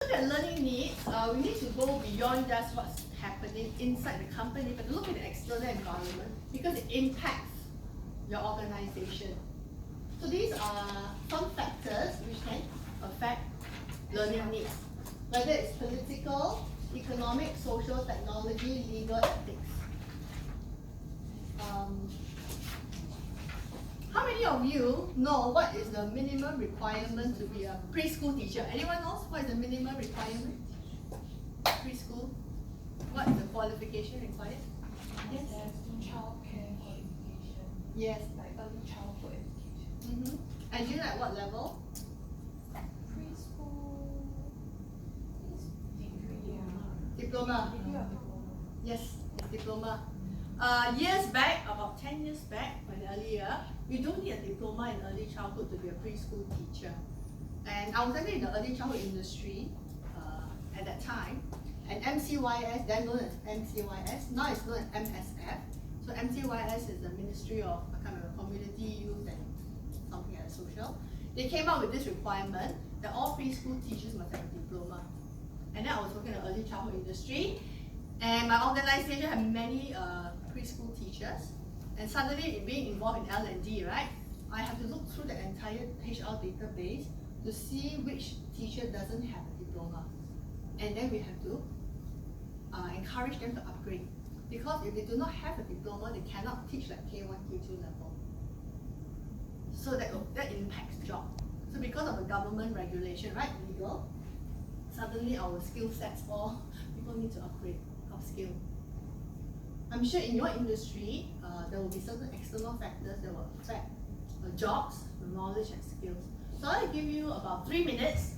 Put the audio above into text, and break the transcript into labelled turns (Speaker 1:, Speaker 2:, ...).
Speaker 1: Look at learning needs, we need to go beyond just what's happening inside the company, but look at the external environment because it impacts your organization. So these are some factors which can affect learning needs, whether it's political, economic, social, technology, legal, ethics. How many of you know what is the minimum requirement to be a preschool teacher? Anyone knows what is the minimum requirement? Preschool? What is the qualification required?
Speaker 2: Yes. Childcare qualification.
Speaker 1: Yes.
Speaker 2: Like early childhood education.
Speaker 1: And do you know at what level?
Speaker 2: Preschool is degree.
Speaker 1: Diploma.
Speaker 2: Degree or diploma?
Speaker 1: Yes, diploma. Years back, about 10 years back, when earlier, you don't need a diploma in early childhood to be a preschool teacher. And I was actually in the early childhood industry at that time. And MCYS, then known as MCYS, now it's known as MSF. So MCYS is the Ministry of Community, Youth and something like social. They came out with this requirement that all preschool teachers must have a diploma. And then I was working in the early childhood industry. And my organization had many preschool teachers, and suddenly being involved in L&D, right? I have to look through the entire HR database to see which teacher doesn't have a diploma, and then we have to encourage them to upgrade, because if they do not have a diploma, they cannot teach like K1, K2 level. So that impacts job. So because of the government regulation, right, legal, suddenly our skill sets, all people need to upgrade. Skill. I'm sure in your industry, there will be certain external factors that will affect jobs, knowledge, and skills. So I'll give you about 3 minutes